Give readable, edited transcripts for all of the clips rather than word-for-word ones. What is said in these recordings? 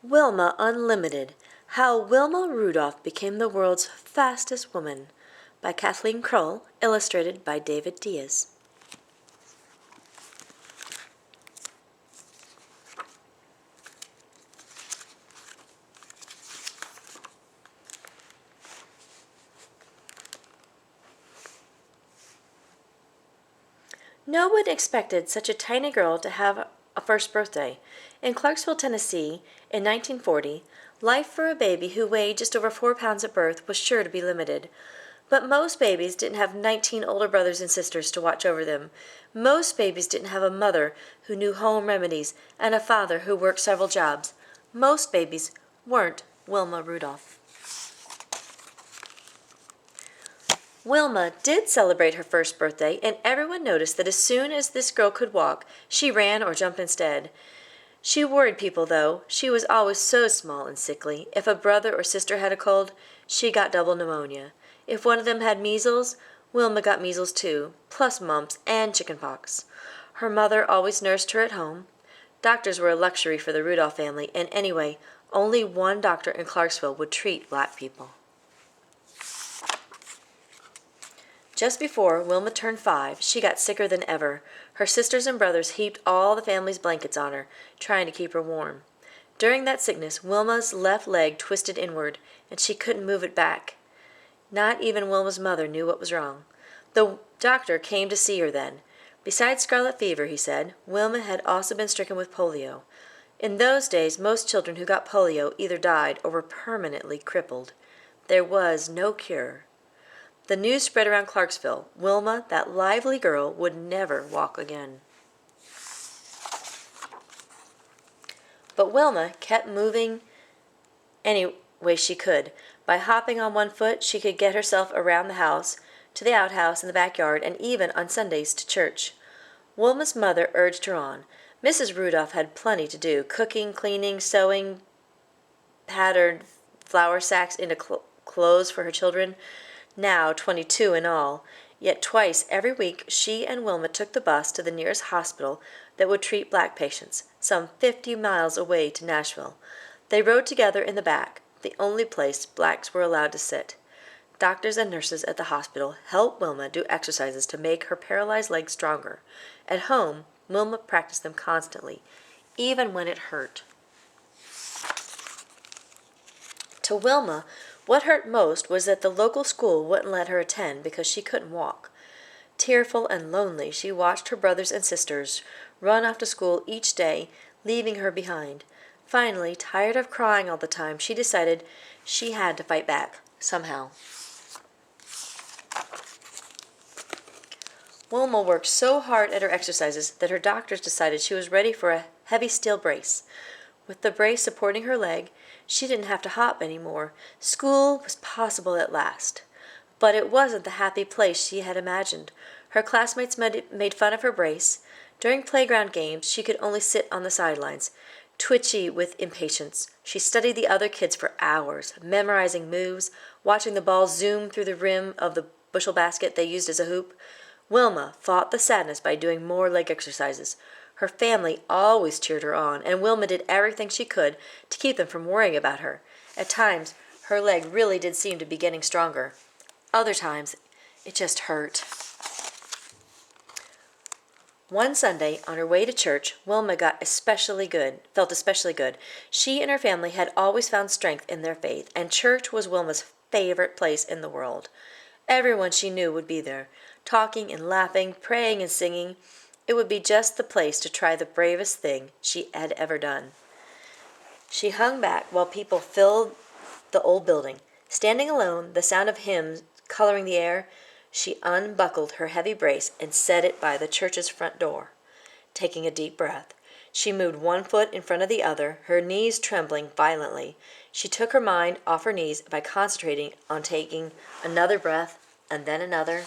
Wilma Unlimited, How Wilma Rudolph Became the World's Fastest Woman by Kathleen Kroll, illustrated by David Diaz. No one expected such a tiny girl to have a first birthday. In Clarksville, Tennessee, in 1940, life for a baby who weighed just over 4 pounds at birth was sure to be limited. But most babies didn't have 19 older brothers and sisters to watch over them. Most babies didn't have a mother who knew home remedies and a father who worked several jobs. Most babies weren't Wilma Rudolph. Wilma did celebrate her first birthday, and everyone noticed that as soon as this girl could walk, she ran or jumped instead. She worried people, though. She was always so small and sickly. If a brother or sister had a cold, she got double pneumonia. If one of them had measles, Wilma got measles too, plus mumps and chickenpox. Her mother always nursed her at home. Doctors were a luxury for the Rudolph family, and anyway, only one doctor in Clarksville would treat black people. Just before Wilma turned 5, she got sicker than ever. Her sisters and brothers heaped all the family's blankets on her, trying to keep her warm. During that sickness, Wilma's left leg twisted inward, and she couldn't move it back. Not even Wilma's mother knew what was wrong. The doctor came to see her then. Besides scarlet fever, he said, Wilma had also been stricken with polio. In those days, most children who got polio either died or were permanently crippled. There was no cure. The news spread around Clarksville. Wilma, that lively girl, would never walk again. But Wilma kept moving any way she could. By hopping on one foot, she could get herself around the house, to the outhouse in the backyard, and even on Sundays to church. Wilma's mother urged her on. Mrs. Rudolph had plenty to do, cooking, cleaning, sewing, patterned flour sacks into clothes for her children, now 22 in all. Yet twice every week she and Wilma took the bus to the nearest hospital that would treat black patients, some 50 miles away to Nashville. They rode together in the back, the only place blacks were allowed to sit. Doctors and nurses at the hospital helped Wilma do exercises to make her paralyzed legs stronger. At home, Wilma practiced them constantly, even when it hurt. To Wilma, what hurt most was that the local school wouldn't let her attend because she couldn't walk. Tearful and lonely, she watched her brothers and sisters run off to school each day, leaving her behind. Finally, tired of crying all the time, she decided she had to fight back, somehow. Wilma worked so hard at her exercises that her doctors decided she was ready for a heavy steel brace. With the brace supporting her leg, she didn't have to hop anymore. School was possible at last. But it wasn't the happy place she had imagined. Her classmates made fun of her brace. During playground games, she could only sit on the sidelines. Twitchy with impatience, she studied the other kids for hours, memorizing moves, watching the ball zoom through the rim of the bushel basket they used as a hoop. Wilma fought the sadness by doing more leg exercises. Her family always cheered her on, and Wilma did everything she could to keep them from worrying about her. At times, her leg really did seem to be getting stronger. Other times, it just hurt. One Sunday, on her way to church, Wilma felt especially good. She and her family had always found strength in their faith, and church was Wilma's favorite place in the world. Everyone she knew would be there, talking and laughing, praying and singing. It would be just the place to try the bravest thing she had ever done. She hung back while people filled the old building. Standing alone, the sound of hymns coloring the air, she unbuckled her heavy brace and set it by the church's front door. Taking a deep breath, she moved one foot in front of the other, her knees trembling violently. She took her mind off her knees by concentrating on taking another breath and then another.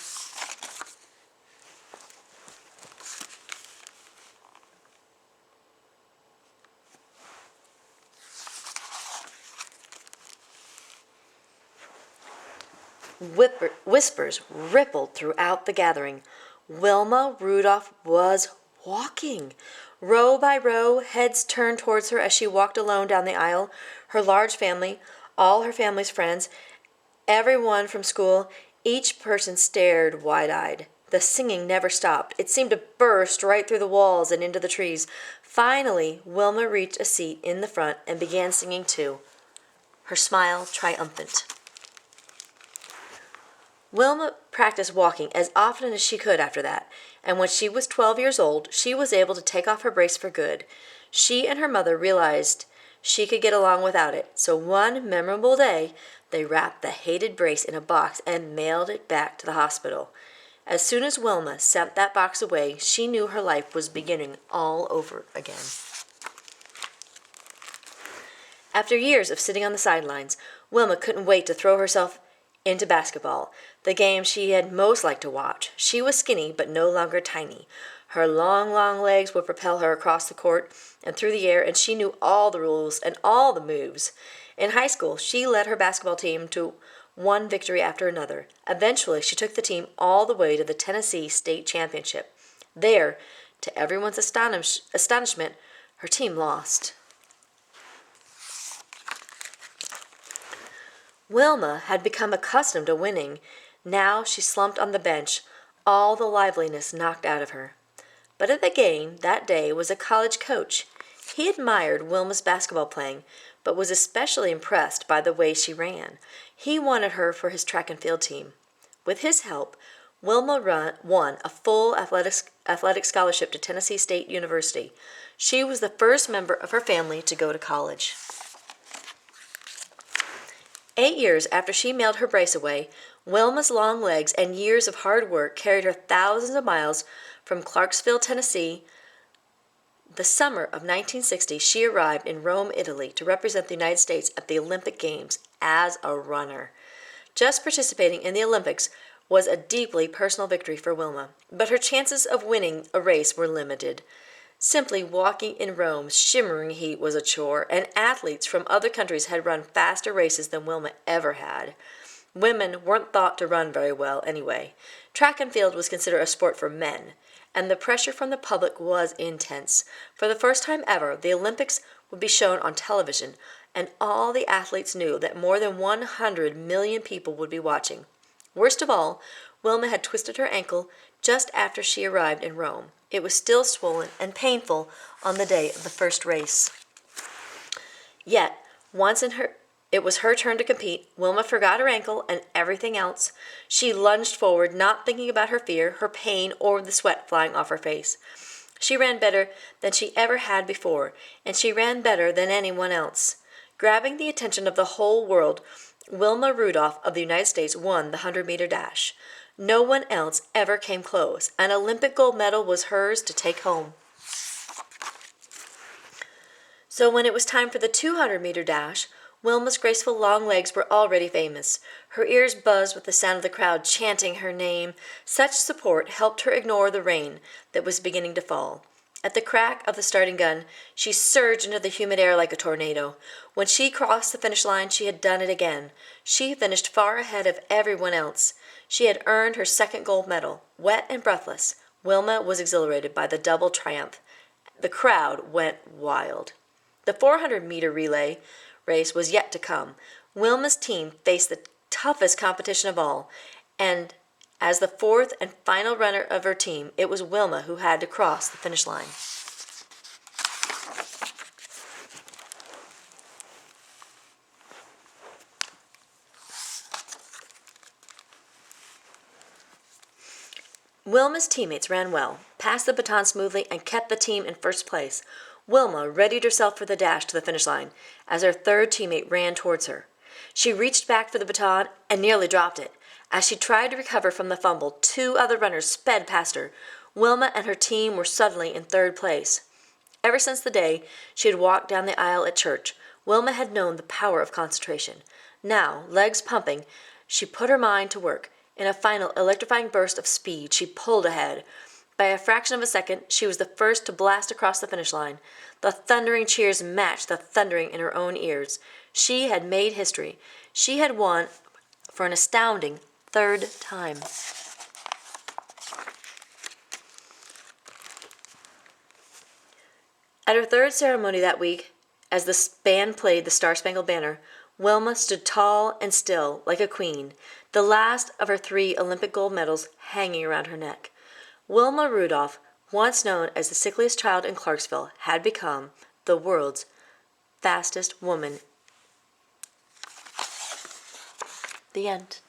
Whispers rippled throughout the gathering. Wilma Rudolph was walking. Row by row, heads turned towards her as she walked alone down the aisle. Her large family, all her family's friends, everyone from school, each person stared wide-eyed. The singing never stopped. It seemed to burst right through the walls and into the trees. Finally, Wilma reached a seat in the front and began singing too, her smile triumphant. Wilma practiced walking as often as she could after that, and when she was 12 years old, she was able to take off her brace for good. She and her mother realized she could get along without it, so one memorable day, they wrapped the hated brace in a box and mailed it back to the hospital. As soon as Wilma sent that box away, she knew her life was beginning all over again. After years of sitting on the sidelines, Wilma couldn't wait to throw herself into basketball, the game she had most liked to watch. She was skinny, but no longer tiny. Her long, long legs would propel her across the court and through the air, and she knew all the rules and all the moves. In high school, she led her basketball team to one victory after another. Eventually, she took the team all the way to the Tennessee State Championship. There, to everyone's astonishment, her team lost. Wilma had become accustomed to winning. Now she slumped on the bench, all the liveliness knocked out of her. But at the game that day was a college coach. He admired Wilma's basketball playing, but was especially impressed by the way she ran. He wanted her for his track and field team. With his help, Wilma won a full athletic scholarship to Tennessee State University. She was the first member of her family to go to college. 8 years after she mailed her brace away, Wilma's long legs and years of hard work carried her thousands of miles from Clarksville, Tennessee. The summer of 1960, she arrived in Rome, Italy, to represent the United States at the Olympic Games as a runner. Just participating in the Olympics was a deeply personal victory for Wilma, but her chances of winning a race were limited. Simply walking in Rome's shimmering heat was a chore, and athletes from other countries had run faster races than Wilma ever had. Women weren't thought to run very well anyway. Track and field was considered a sport for men, and the pressure from the public was intense. For the first time ever, the Olympics would be shown on television, and all the athletes knew that more than 100 million people would be watching. Worst of all, Wilma had twisted her ankle just after she arrived in Rome. It was still swollen and painful on the day of the first race. Yet, it was her turn to compete, Wilma forgot her ankle and everything else. She lunged forward, not thinking about her fear, her pain, or the sweat flying off her face. She ran better than she ever had before, and she ran better than anyone else. Grabbing the attention of the whole world, Wilma Rudolph of the United States won the 100-meter dash. No one else ever came close. An Olympic gold medal was hers to take home. So when it was time for the 200-meter dash, Wilma's graceful long legs were already famous. Her ears buzzed with the sound of the crowd chanting her name. Such support helped her ignore the rain that was beginning to fall. At the crack of the starting gun, she surged into the humid air like a tornado. When she crossed the finish line, she had done it again. She finished far ahead of everyone else. She had earned her second gold medal. Wet and breathless, Wilma was exhilarated by the double triumph. The crowd went wild. The 400-meter relay race was yet to come. Wilma's team faced the toughest competition of all, and as the fourth and final runner of her team, it was Wilma who had to cross the finish line. Wilma's teammates ran well, passed the baton smoothly, and kept the team in first place. Wilma readied herself for the dash to the finish line as her third teammate ran towards her. She reached back for the baton and nearly dropped it. As she tried to recover from the fumble, 2 other runners sped past her. Wilma and her team were suddenly in third place. Ever since the day she had walked down the aisle at church, Wilma had known the power of concentration. Now, legs pumping, she put her mind to work. In a final electrifying burst of speed, she pulled ahead. By a fraction of a second, she was the first to blast across the finish line. The thundering cheers matched the thundering in her own ears. She had made history. She had won for an astounding 3rd time. At her third ceremony that week, as the band played the Star-Spangled Banner, Wilma stood tall and still, like a queen, the last of her 3 Olympic gold medals hanging around her neck. Wilma Rudolph, once known as the sickliest child in Clarksville, had become the world's fastest woman. The end.